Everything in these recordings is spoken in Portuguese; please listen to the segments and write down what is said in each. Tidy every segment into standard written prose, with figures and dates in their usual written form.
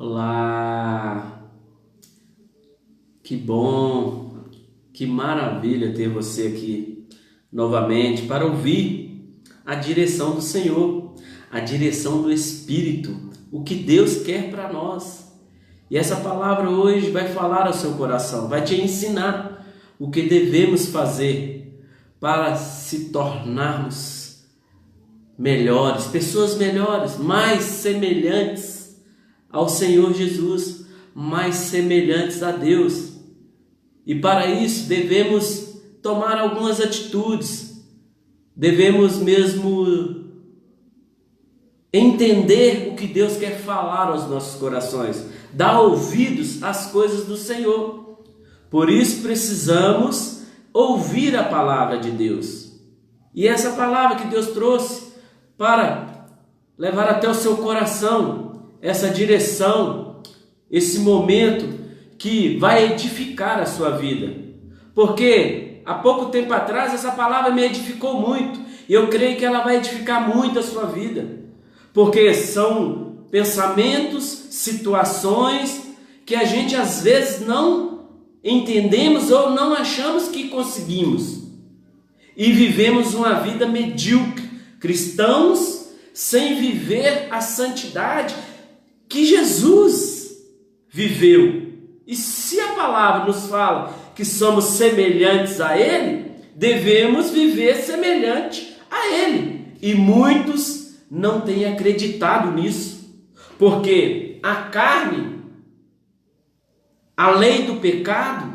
Olá, que bom, que maravilha ter você aqui novamente para ouvir a direção do Senhor, a direção do Espírito, o que Deus quer para nós. E essa palavra hoje vai falar ao seu coração, vai te ensinar o que devemos fazer para se tornarmos melhores, pessoas melhores, mais semelhantes ao Senhor Jesus, mais semelhantes a Deus. E para isso devemos tomar algumas atitudes, devemos mesmo entender o que Deus quer falar aos nossos corações, dar ouvidos às coisas do Senhor. Por isso precisamos ouvir a palavra de Deus. E essa palavra que Deus trouxe para levar até o seu coração, essa direção, esse momento que vai edificar a sua vida. Porque há pouco tempo atrás essa palavra me edificou muito, e eu creio que ela vai edificar muito a sua vida. Porque são pensamentos, situações que a gente às vezes não entendemos ou não achamos que conseguimos. E vivemos uma vida medíocre, cristãos sem viver a santidade que Jesus viveu. E se a palavra nos fala que somos semelhantes a Ele, devemos viver semelhante a Ele. E muitos não têm acreditado nisso, porque a carne, a lei do pecado,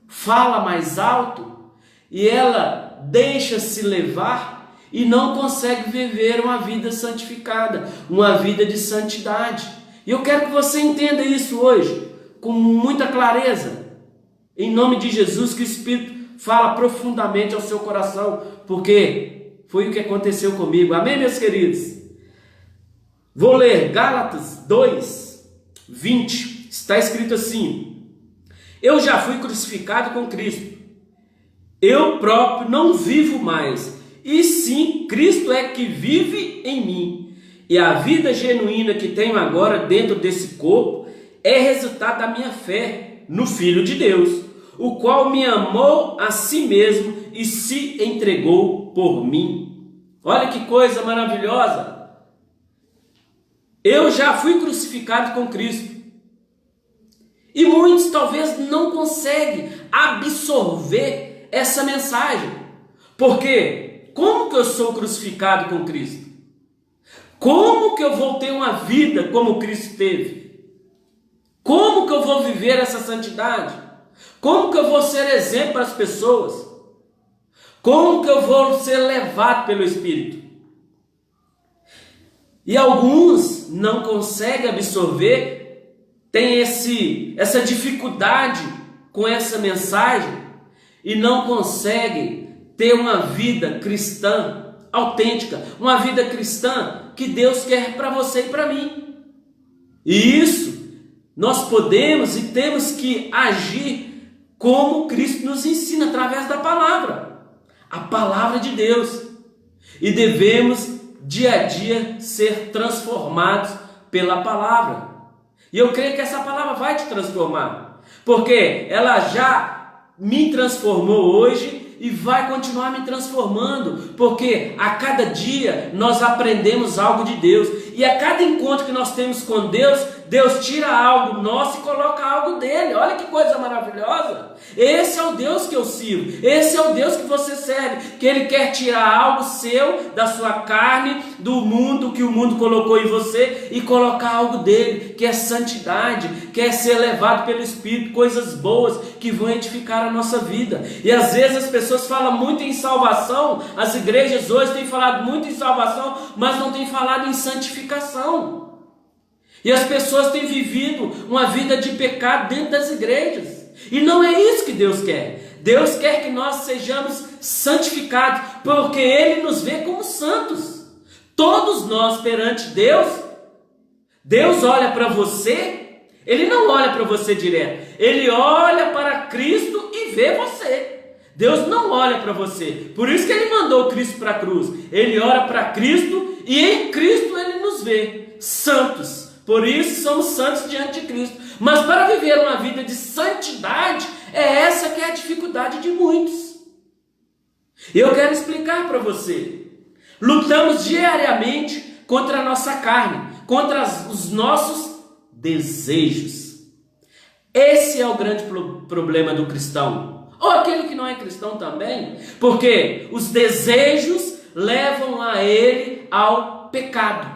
fala mais alto e ela deixa-se levar e não consegue viver uma vida santificada, uma vida de santidade. E eu quero que você entenda isso hoje, com muita clareza, em nome de Jesus, que o Espírito fala profundamente ao seu coração, porque foi o que aconteceu comigo. Amém, meus queridos? Vou ler Gálatas 2, 20, está escrito assim: eu já fui crucificado com Cristo, eu próprio não vivo mais, e sim, Cristo é que vive em mim. E a vida genuína que tenho agora dentro desse corpo é resultado da minha fé no Filho de Deus, o qual me amou a si mesmo e se entregou por mim. Olha que coisa maravilhosa! Eu já fui crucificado com Cristo. E muitos talvez não conseguem absorver essa mensagem. Porque como que eu sou crucificado com Cristo? Como que eu vou ter uma vida como Cristo teve? Como que eu vou viver essa santidade? Como que eu vou ser exemplo para as pessoas? Como que eu vou ser levado pelo Espírito? E alguns não conseguem absorver, tem essa dificuldade com essa mensagem e não conseguem ter uma vida cristã autêntica, uma vida cristã que Deus quer para você e para mim. E isso nós podemos e temos que agir como Cristo nos ensina, através da palavra, a palavra de Deus. E devemos dia a dia ser transformados pela palavra. E eu creio que essa palavra vai te transformar, porque ela já me transformou hoje e vai continuar me transformando, porque a cada dia nós aprendemos algo de Deus, e a cada encontro que nós temos com Deus, Deus tira algo nosso e coloca algo dele. Olha que coisa maravilhosa! Esse é o Deus que eu sirvo, esse é o Deus que você serve, que Ele quer tirar algo seu, da sua carne, do mundo, que o mundo colocou em você, e colocar algo dele, que é santidade, que é ser levado pelo Espírito, coisas boas que vão edificar a nossa vida. E às vezes as pessoas falam muito em salvação, as igrejas hoje têm falado muito em salvação, mas não têm falado em santificação. E as pessoas têm vivido uma vida de pecado dentro das igrejas. E não é isso que Deus quer. Deus quer que nós sejamos santificados, porque Ele nos vê como santos. Todos nós perante Deus, Deus olha para você, Ele não olha para você direto. Ele olha para Cristo e vê você. Deus não olha para você. Por isso que Ele mandou Cristo para a cruz. Ele olha para Cristo e em Cristo Ele nos vê santos, Por isso somos santos diante de Cristo. Mas para viver uma vida de santidade, é essa que é a dificuldade de muitos. Eu quero explicar para você. Lutamos diariamente contra a nossa carne, contra os nossos desejos. Esse é o grande problema do cristão, ou aquele que não é cristão também, porque os desejos levam a ele ao pecado.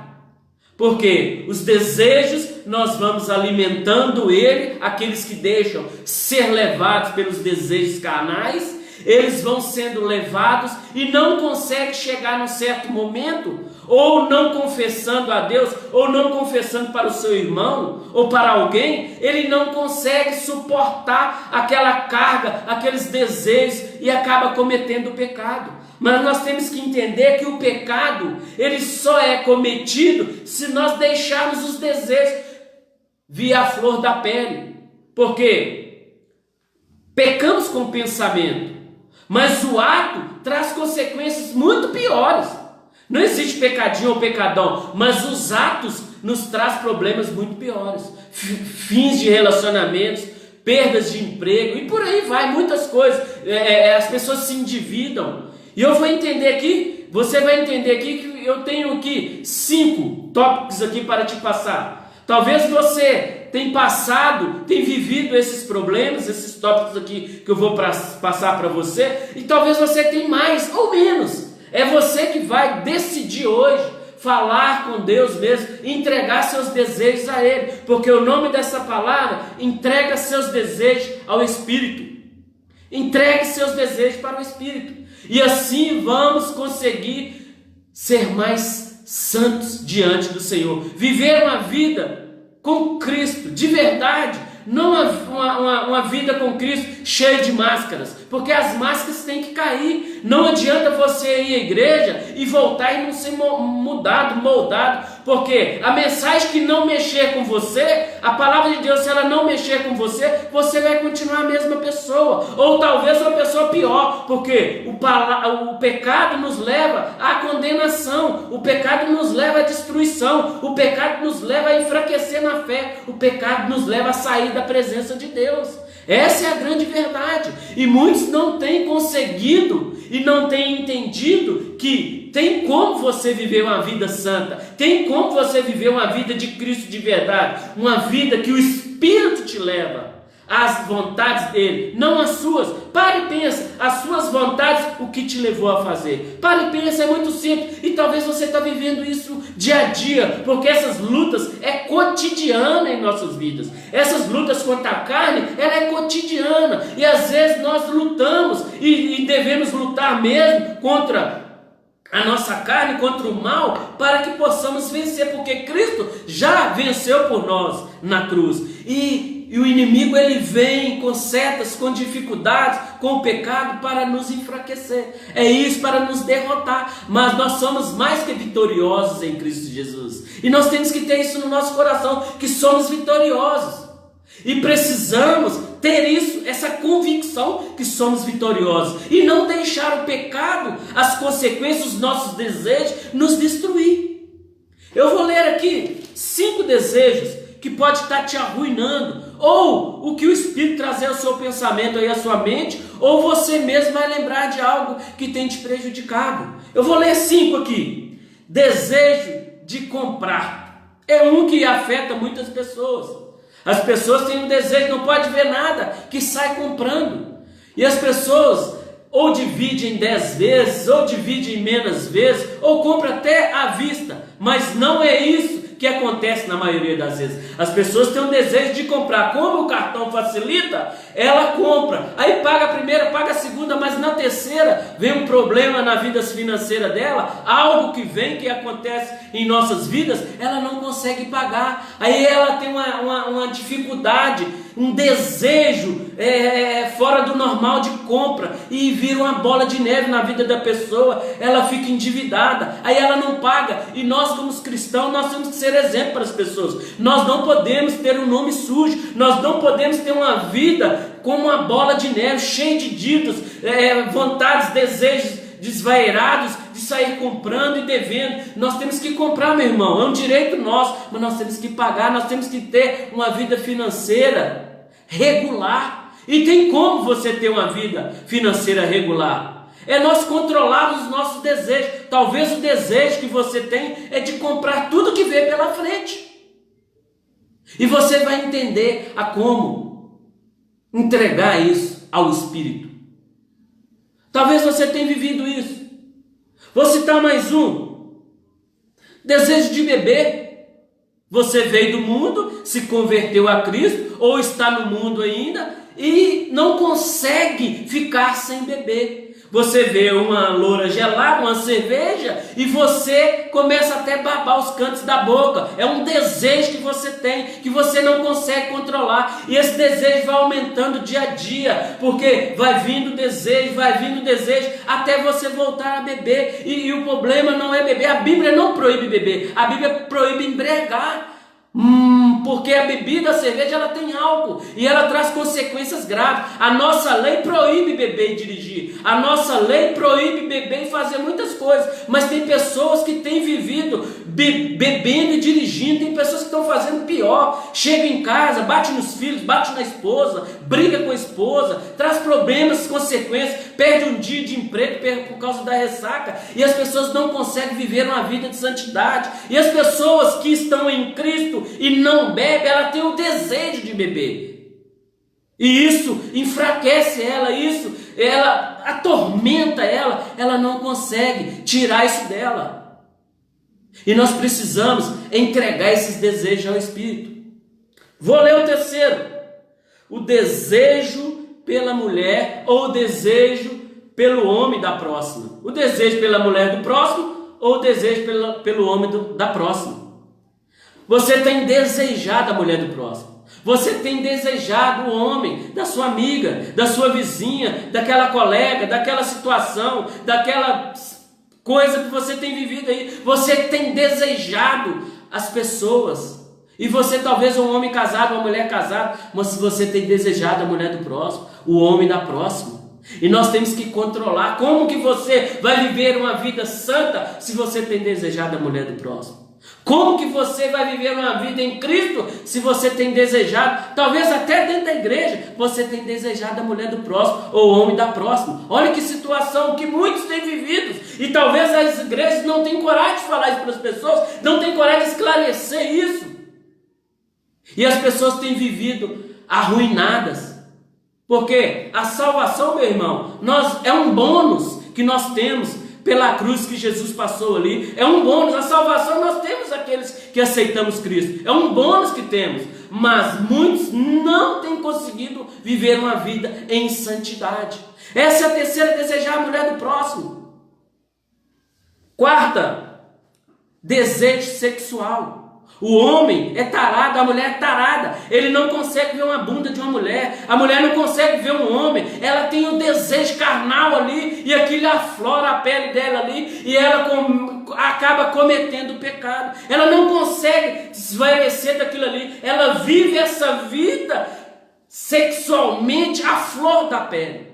Porque os desejos, nós vamos alimentando ele, aqueles que deixam ser levados pelos desejos carnais, eles vão sendo levados e não conseguem chegar num certo momento, ou não confessando a Deus, ou não confessando para o seu irmão, ou para alguém, ele não consegue suportar aquela carga, aqueles desejos, e acaba cometendo o pecado. Mas nós temos que entender que o pecado, ele só é cometido se nós deixarmos os desejos vir à flor da pele. Porque pecamos com o pensamento, mas o ato traz consequências muito piores. Não existe pecadinho ou pecadão, mas os atos nos trazem problemas muito piores. Fins de relacionamentos, perdas de emprego e por aí vai, muitas coisas. As pessoas se endividam. E eu vou entender aqui, você vai entender aqui que eu tenho aqui 5 tópicos aqui para te passar. Talvez você tenha passado, tenha vivido esses problemas, esses tópicos aqui que eu vou passar para você, e talvez você tenha mais ou menos. É você que vai decidir hoje falar com Deus mesmo, entregar seus desejos a Ele, porque o nome dessa palavra, entrega seus desejos ao Espírito. Entregue seus desejos para o Espírito. E assim vamos conseguir ser mais santos diante do Senhor. Viver uma vida com Cristo, de verdade. Não uma vida com Cristo cheia de máscaras. Porque as máscaras têm que cair. Não adianta você ir à igreja e voltar e não ser moldado. Porque a mensagem que não mexer com você, a palavra de Deus, se ela não mexer com você, você vai continuar a mesma pessoa. Ou talvez uma pessoa pior. Porque o pecado nos leva à condenação. O pecado nos leva à destruição. O pecado nos leva a enfraquecer na fé. O pecado nos leva a sair da presença de Deus. Essa é a grande verdade. E muitos não têm conseguido e não têm entendido que tem como você viver uma vida santa, tem como você viver uma vida de Cristo de verdade, uma vida que o Espírito te leva às vontades dele, não as suas. Pare e pensa, as suas vontades, o que te levou a fazer. Pare e pensa, é muito simples. E talvez você está vivendo isso dia a dia, porque essas lutas é cotidiana em nossas vidas. Essas lutas contra a carne, ela é cotidiana. E às vezes nós lutamos e devemos lutar mesmo contra a nossa carne, contra o mal, para que possamos vencer, porque Cristo já venceu por nós na cruz. E o inimigo, ele vem com setas, com dificuldades, com o pecado para nos enfraquecer. É isso, para nos derrotar. Mas nós somos mais que vitoriosos em Cristo Jesus. E nós temos que ter isso no nosso coração, que somos vitoriosos. E precisamos ter isso, essa convicção que somos vitoriosos. E não deixar o pecado, as consequências, os nossos desejos, nos destruir. Eu vou ler aqui 5 desejos que pode estar te arruinando, ou o que o Espírito trazer ao seu pensamento aí, à sua mente, ou você mesmo vai lembrar de algo que tem te prejudicado. Eu vou ler 5 aqui. Desejo de comprar. É um que afeta muitas pessoas. As pessoas têm um desejo, não pode ver nada, que sai comprando. E as pessoas ou dividem em 10 vezes, ou dividem em menos vezes, ou compram até à vista. Mas não é isso que acontece na maioria das vezes. As pessoas têm um desejo de comprar. Como o cartão facilita, ela compra. Aí paga a primeira, paga a segunda, mas na terceira vem um problema na vida financeira dela, algo que acontece em nossas vidas, ela não consegue pagar. Aí ela tem uma dificuldade, um desejo fora do normal de compra, e vira uma bola de neve na vida da pessoa. Ela fica endividada, aí ela não paga. E nós, como cristãos, nós temos que ser exemplo para as pessoas. Nós não podemos ter um nome sujo, nós não podemos ter uma vida como uma bola de neve, cheia de dívidas, vontades, desejos desvairados, de sair comprando e devendo. Nós temos que comprar, meu irmão, é um direito nosso, mas nós temos que pagar, nós temos que ter uma vida financeira regular. E tem como você ter uma vida financeira regular? É nós controlarmos os nossos desejos. Talvez o desejo que você tem é de comprar tudo que vê pela frente. E você vai entender a como entregar isso ao Espírito. Talvez você tenha vivido isso. Vou citar mais um. Desejo de beber. Você veio do mundo, se converteu a Cristo, ou está no mundo ainda, e não consegue ficar sem beber. Você vê uma loura gelada, uma cerveja, e você começa até a babar os cantos da boca. É um desejo que você tem, que você não consegue controlar. E esse desejo vai aumentando dia a dia, porque vai vindo desejo, até você voltar a beber. E o problema não é beber. A Bíblia não proíbe beber, a Bíblia proíbe embriagar. Porque a bebida, a cerveja, ela tem álcool e ela traz consequências graves. A nossa lei proíbe beber e dirigir. A nossa lei proíbe beber e fazer muitas coisas. Mas tem pessoas que têm vivido bebendo e dirigindo. Tem pessoas que estão fazendo pior. Chega em casa, bate nos filhos, bate na esposa, briga com a esposa, traz problemas, consequências, perde um dia de emprego por causa da ressaca. E as pessoas não conseguem viver uma vida de santidade. E as pessoas que estão em Cristo e não bebe, ela tem o desejo de beber. E isso enfraquece ela, ela atormenta ela não consegue tirar isso dela. E nós precisamos entregar esses desejos ao Espírito. Vou ler o terceiro. O desejo pela mulher ou o desejo pelo homem da próxima. O desejo pela mulher do próximo ou o desejo pelo homem da próxima. Você tem desejado a mulher do próximo. Você tem desejado o homem da sua amiga, da sua vizinha, daquela colega, daquela situação, daquela coisa que você tem vivido aí. Você tem desejado as pessoas. E você talvez é um homem casado, uma mulher casada, mas você tem desejado a mulher do próximo, o homem da próxima. E nós temos que controlar como que você vai viver uma vida santa se você tem desejado a mulher do próximo. Como que você vai viver uma vida em Cristo se você tem desejado, talvez até dentro da igreja, você tem desejado a mulher do próximo ou o homem da próxima. Olha que situação que muitos têm vivido. E talvez as igrejas não tenham coragem de falar isso para as pessoas, não têm coragem de esclarecer isso. E as pessoas têm vivido arruinadas. Porque a salvação, meu irmão, é um bônus que nós temos pela cruz que Jesus passou ali. É um bônus. A salvação nós temos aqueles que aceitamos Cristo. É um bônus que temos. Mas muitos não têm conseguido viver uma vida em santidade. Essa é a terceira, desejar a mulher do próximo. Quarta, desejo sexual. O homem é tarado, a mulher é tarada. Ele não consegue ver uma bunda de uma mulher. A mulher não consegue ver um homem. Ela tem um desejo carnal ali, e aquilo aflora a pele dela ali, e ela acaba cometendo pecado. Ela não consegue desvanecer daquilo ali. Ela vive essa vida sexualmente à flor da pele.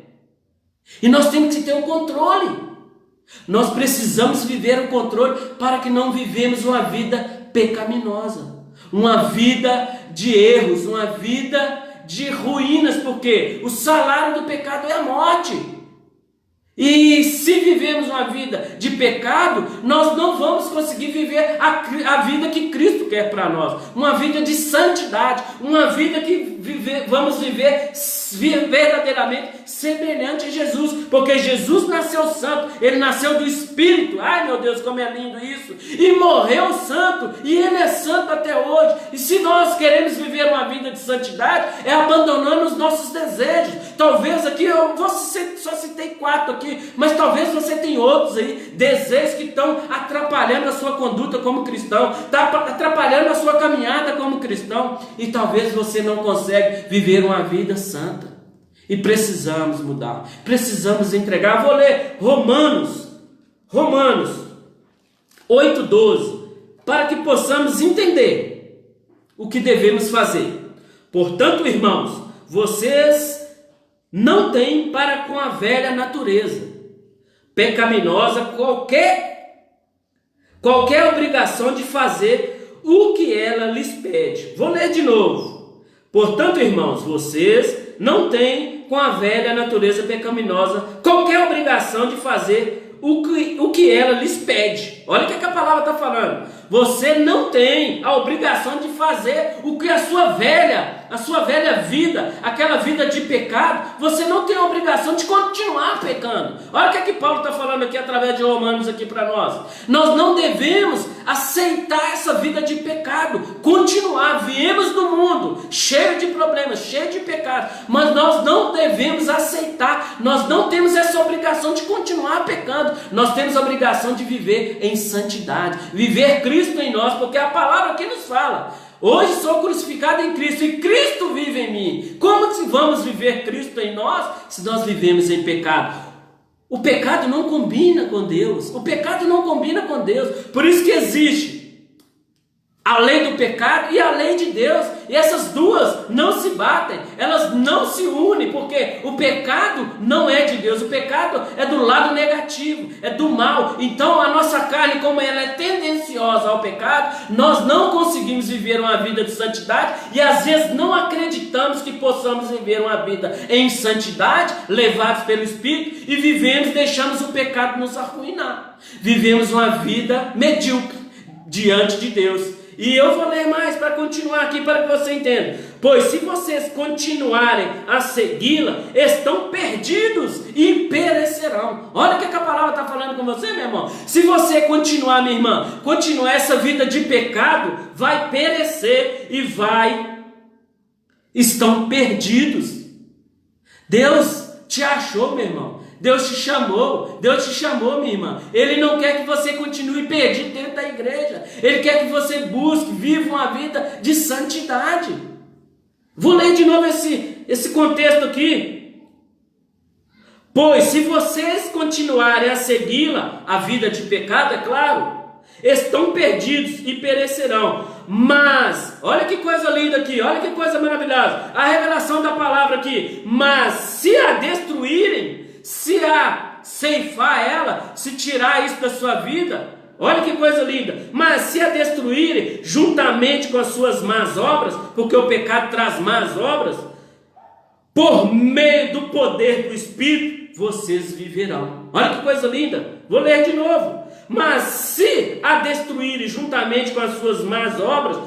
E nós temos que ter o controle. Nós precisamos viver o controle para que não vivemos uma vida pecaminosa, uma vida de erros, uma vida de ruínas, porque o salário do pecado é a morte. E se vivemos uma vida de pecado, nós não vamos conseguir viver a vida que Cristo quer para nós. Uma vida de santidade, uma vida que vamos viver verdadeiramente semelhante a Jesus. Porque Jesus nasceu santo, Ele nasceu do Espírito. Ai meu Deus, como é lindo isso! E morreu santo, e Ele é santo até hoje. E se nós queremos viver uma vida de santidade, é abandonando os nossos desejos. Talvez aqui, só citei 4 aqui, mas talvez você tenha outros aí, desejos que estão atrapalhando a sua conduta como cristão, está atrapalhando a sua caminhada como cristão, e talvez você não consegue viver uma vida santa. E precisamos mudar, precisamos entregar. Vou ler Romanos 8:12, para que possamos entender o que devemos fazer. Portanto, irmãos, vocês não têm para com a velha natureza, pecaminosa qualquer obrigação de fazer o que ela lhes pede. Vou ler de novo. Portanto, irmãos, vocês não têm com a velha natureza pecaminosa qualquer obrigação de fazer o que ela lhes pede. Olha o que a palavra está falando. Você não tem a obrigação de fazer o que a sua velha vida, aquela vida de pecado, você não tem a obrigação de continuar pecando. Olha o que Paulo está falando aqui através de Romanos aqui para nós. Nós não devemos aceitar essa vida de pecado, continuar. Viemos do mundo cheio de problemas, cheio de pecados, mas nós não devemos aceitar. Nós não temos essa obrigação de continuar pecando. Nós temos a obrigação de viver em santidade, viver Cristo em nós, porque a palavra aqui nos fala: hoje sou crucificado em Cristo e Cristo vive em mim. Como que vamos viver Cristo em nós se nós vivemos em pecado? O pecado não combina com Deus. O pecado não combina com Deus. Por isso que existe a lei do pecado e a lei de Deus. E essas duas não se batem, elas não se unem, porque o pecado não é de Deus. O pecado é do lado negativo, é do mal. Então a nossa carne, como ela é tendenciosa ao pecado, nós não conseguimos viver uma vida de santidade e às vezes não acreditamos que possamos viver uma vida em santidade, levados pelo Espírito, e vivemos, deixamos o pecado nos arruinar. Vivemos uma vida medíocre diante de Deus. E eu vou ler mais para continuar aqui, para que você entenda. Pois se vocês continuarem a segui-la, estão perdidos e perecerão. Olha o que a palavra está falando com você, meu irmão. Se você continuar, minha irmã, continuar essa vida de pecado, vai perecer e estão perdidos. Deus te achou, meu irmão. Deus te chamou, minha irmã. Ele não quer que você continue perdido dentro da igreja. Ele quer que você busque, viva uma vida de santidade. Vou ler de novo esse contexto aqui. Pois se vocês continuarem a segui-la, a vida de pecado, é claro, estão perdidos e perecerão. Mas, olha que coisa linda aqui, olha que coisa maravilhosa. A revelação da palavra aqui. Mas se a destruírem, se a ceifar ela, se tirar isso da sua vida, olha que coisa linda. Mas se a destruírem juntamente com as suas más obras, porque o pecado traz más obras, por meio do poder do Espírito, vocês viverão. Olha que coisa linda. Vou ler de novo. Mas se a destruírem juntamente com as suas más obras,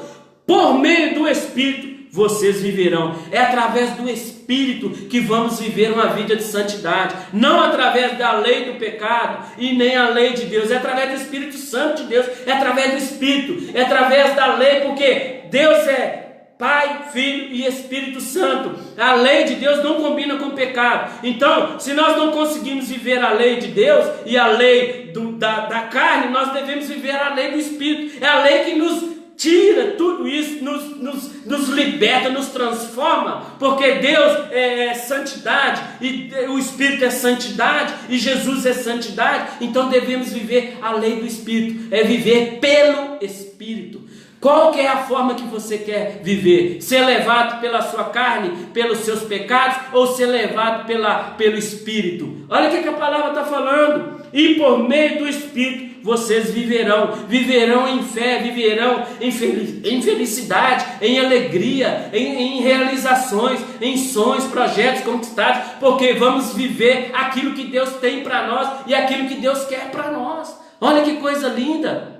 por meio do Espírito, vocês viverão. É através do Espírito que vamos viver uma vida de santidade, não através da lei do pecado e nem a lei de Deus. É através do Espírito Santo de Deus, é através do Espírito, é através da lei, porque Deus é Pai, Filho e Espírito Santo. A lei de Deus não combina com o pecado. Então, se nós não conseguimos viver a lei de Deus e a lei da carne, nós devemos viver a lei do Espírito. É a lei que nos tira tudo isso, nos liberta, nos transforma, porque Deus é santidade, e o Espírito é santidade, e Jesus é santidade. Então devemos viver a lei do Espírito, é viver pelo Espírito. Qual que é a forma que você quer viver? Ser levado pela sua carne, pelos seus pecados, ou ser levado pelo Espírito? Olha o que a palavra está falando. E por meio do Espírito vocês viverão em fé, viverão em felicidade, em alegria, em realizações, em sonhos, projetos conquistados, porque vamos viver aquilo que Deus tem para nós e aquilo que Deus quer para nós. Olha que coisa linda.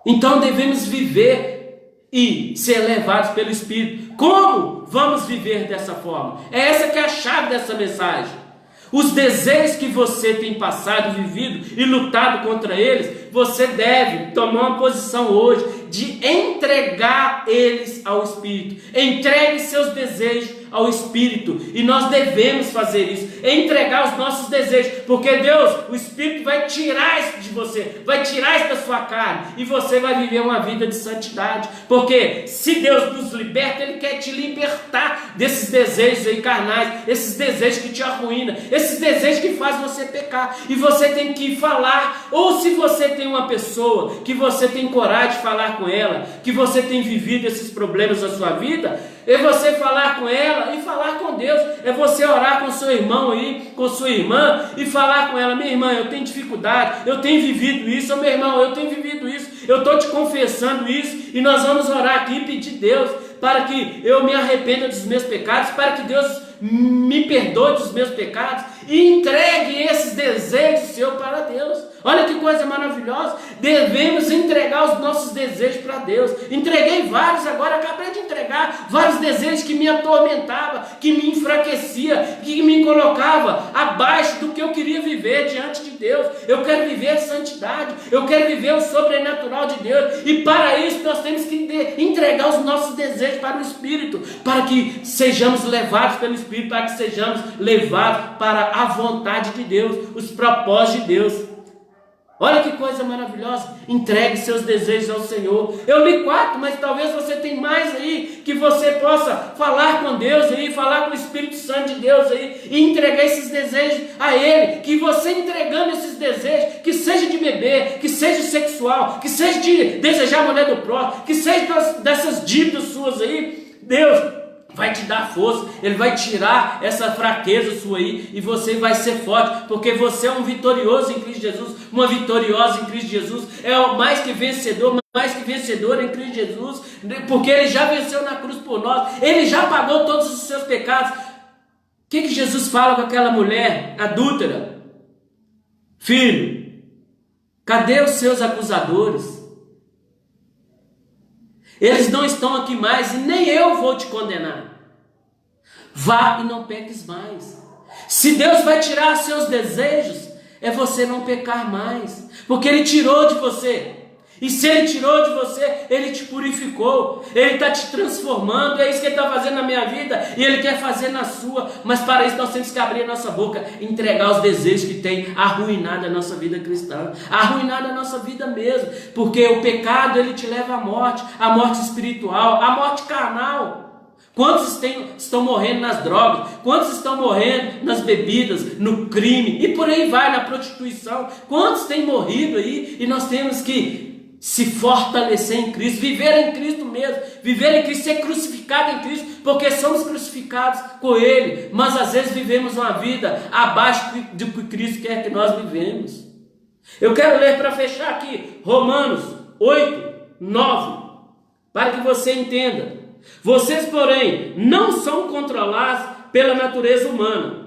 Então devemos viver e ser levados pelo Espírito. Como vamos viver dessa forma? É essa que é a chave dessa mensagem. Os desejos que você tem passado, vivido e lutado contra eles, você deve tomar uma posição hoje de entregar eles ao Espírito. Entregue seus desejos ao Espírito, e nós devemos fazer isso, entregar os nossos desejos, porque Deus, o Espírito vai tirar isso de você, vai tirar isso da sua carne, e você vai viver uma vida de santidade, porque se Deus nos liberta, Ele quer te libertar desses desejos aí carnais, esses desejos que te arruinam, esses desejos que fazem você pecar, e você tem que falar, ou se você tem uma pessoa que você tem coragem de falar falar com ela que você tem vivido esses problemas na sua vida, é você falar com ela e falar com Deus. É você orar com seu irmão aí, com sua irmã, e falar com ela: minha irmã, eu tenho dificuldade, eu tenho vivido isso. Ô, meu irmão, eu tenho vivido isso, eu estou te confessando isso, e nós vamos orar aqui e pedir a Deus para que eu me arrependa dos meus pecados, para que Deus me perdoe dos meus pecados e entregue esses desejos seus para Deus. Olha que coisa maravilhosa. Devemos entregar os nossos desejos para Deus. Entreguei vários agora, acabei de entregar vários desejos que me atormentavam, que me enfraquecia, que me colocava abaixo do que eu queria viver diante de Deus. Eu quero viver a santidade, eu quero viver o sobrenatural de Deus, e para isso nós temos que entregar os nossos desejos para o Espírito, para que sejamos levados pelo Espírito, para que sejamos levados para a vontade de Deus, os propósitos de Deus. Olha que coisa maravilhosa. Entregue seus desejos ao Senhor. Eu li 4, mas talvez você tenha mais aí, que você possa falar com Deus aí, falar com o Espírito Santo de Deus aí, e entregar esses desejos a Ele. Que você entregando esses desejos, que seja de beber, que seja sexual, que seja de desejar a mulher do próximo, que seja dessas dívidas suas aí, Deus vai te dar força, Ele vai tirar essa fraqueza sua aí, e você vai ser forte, porque você é um vitorioso em Cristo Jesus, uma vitoriosa em Cristo Jesus, é o mais que vencedor em Cristo Jesus, porque Ele já venceu na cruz por nós, Ele já pagou todos os seus pecados. O que Jesus fala com aquela mulher adúltera? Filho, cadê os seus acusadores? Eles não estão aqui mais, e nem eu vou te condenar. Vá e não peques mais. Se Deus vai tirar seus desejos, é você não pecar mais, porque Ele tirou de você. E se Ele tirou de você, Ele te purificou, Ele está te transformando. É isso que Ele está fazendo na minha vida, e Ele quer fazer na sua. Mas para isso nós temos que abrir a nossa boca, entregar os desejos que tem arruinado a nossa vida cristã, arruinado a nossa vida mesmo, porque o pecado ele te leva à morte espiritual, à morte carnal. Quantos estão morrendo nas drogas? Quantos estão morrendo nas bebidas, no crime, e por aí vai, na prostituição? Quantos têm morrido aí? E nós temos que se fortalecer em Cristo, viver em Cristo mesmo, viver em Cristo, ser crucificado em Cristo, porque somos crucificados com Ele, mas às vezes vivemos uma vida abaixo do que Cristo quer que nós vivemos. Eu quero ler para fechar aqui, Romanos 8, 9, para que você entenda. Vocês, porém, não são controlados pela natureza humana.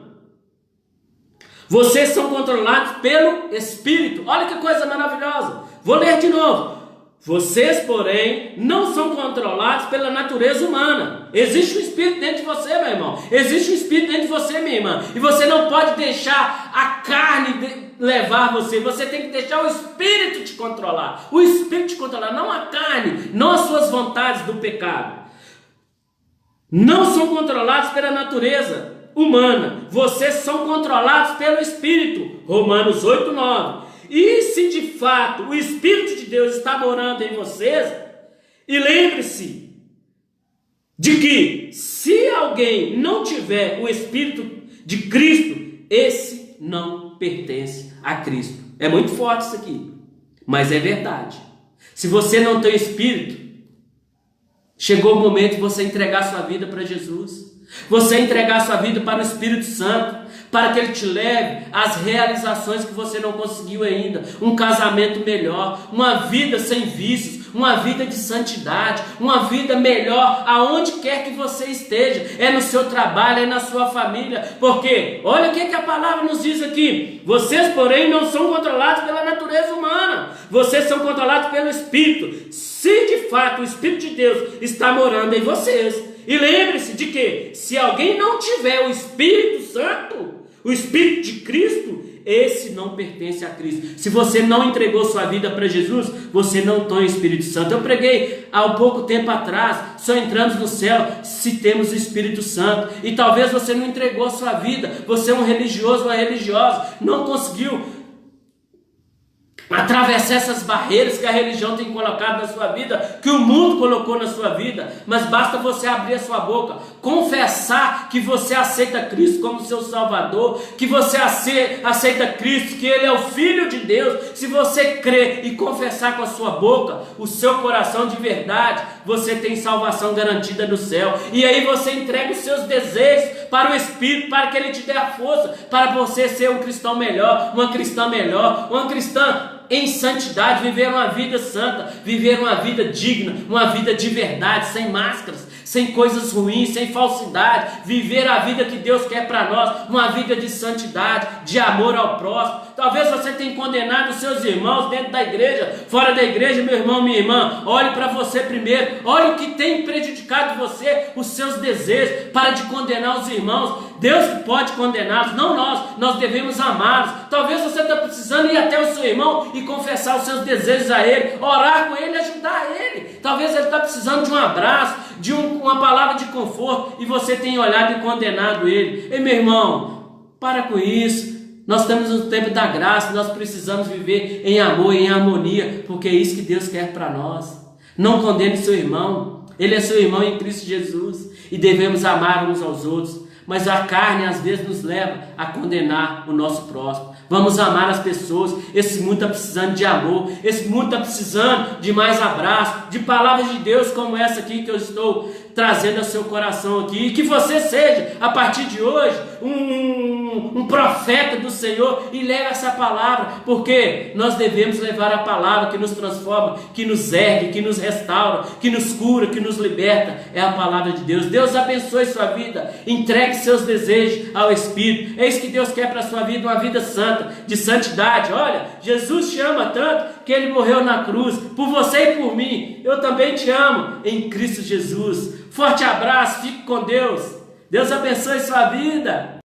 Vocês são controlados pelo Espírito. Olha que coisa maravilhosa. Vou ler de novo. Vocês, porém, não são controlados pela natureza humana. Existe um Espírito dentro de você, meu irmão. Existe um Espírito dentro de você, minha irmã. E você não pode deixar a carne levar você. Você tem que deixar o Espírito te controlar. O Espírito te controlar, não a carne, não as suas vontades do pecado. Não são controlados pela natureza humana. Vocês são controlados pelo Espírito. Romanos 8, 9. E se de fato o Espírito de Deus está morando em vocês, e lembre-se de que se alguém não tiver o Espírito de Cristo, esse não pertence a Cristo. É muito forte isso aqui, mas é verdade. Se você não tem o Espírito, chegou o momento de você entregar sua vida para Jesus, você entregar sua vida para o Espírito Santo, para que Ele te leve às realizações que você não conseguiu ainda, um casamento melhor, uma vida sem vícios, uma vida de santidade, uma vida melhor aonde quer que você esteja, é no seu trabalho, é na sua família, porque olha o que a palavra nos diz aqui: vocês, porém, não são controlados pela natureza humana, vocês são controlados pelo Espírito, se de fato o Espírito de Deus está morando em vocês. E lembre-se de que se alguém não tiver o Espírito Santo, o Espírito de Cristo, esse não pertence a Cristo. Se você não entregou sua vida para Jesus, você não tem o Espírito Santo. Eu preguei há um pouco tempo atrás, só entramos no céu se temos o Espírito Santo. E talvez você não entregou a sua vida, você é um religioso, uma religiosa, não conseguiu atravessar essas barreiras que a religião tem colocado na sua vida, que o mundo colocou na sua vida, mas basta você abrir a sua boca, confessar que você aceita Cristo como seu Salvador, que você aceita Cristo, que Ele é o Filho de Deus. Se você crer e confessar com a sua boca, o seu coração de verdade, você tem salvação garantida no céu, e aí você entrega os seus desejos para o Espírito, para que Ele te dê a força, para você ser um cristão melhor, uma cristã em santidade, viver uma vida santa, viver uma vida digna, uma vida de verdade, sem máscaras, sem coisas ruins, sem falsidade, viver a vida que Deus quer para nós, uma vida de santidade, de amor ao próximo. Talvez você tenha condenado os seus irmãos dentro da igreja, fora da igreja. Meu irmão, minha irmã, olhe para você primeiro, olhe o que tem prejudicado você, os seus desejos, para de condenar os irmãos. Deus pode condená-los, não nós devemos amá-los. Talvez você está precisando ir até o seu irmão e confessar os seus desejos a ele, orar com ele, ajudar ele. Talvez ele está precisando de um abraço, de uma palavra de conforto, e você tem olhado e condenado ele. Ei, meu irmão, para com isso. Nós estamos no tempo da graça, nós precisamos viver em amor e em harmonia, porque é isso que Deus quer para nós. Não condene seu irmão, ele é seu irmão em Cristo Jesus, e devemos amar uns aos outros. Mas a carne às vezes nos leva a condenar o nosso próximo. Vamos amar as pessoas. Esse mundo está precisando de amor, esse mundo está precisando de mais abraço, de palavras de Deus como essa aqui que eu estou trazendo ao seu coração aqui. E que você seja, a partir de hoje, um profeta do Senhor e leve essa palavra, porque nós devemos levar a palavra que nos transforma, que nos ergue, que nos restaura, que nos cura, que nos liberta. É a palavra de Deus. Deus abençoe sua vida, entregue seus desejos ao Espírito. É isso que Deus quer para a sua vida, uma vida santa, de santidade. Olha, Jesus te ama tanto que Ele morreu na cruz, por você e por mim. Eu também te amo, em Cristo Jesus. Forte abraço, fique com Deus. Deus abençoe sua vida.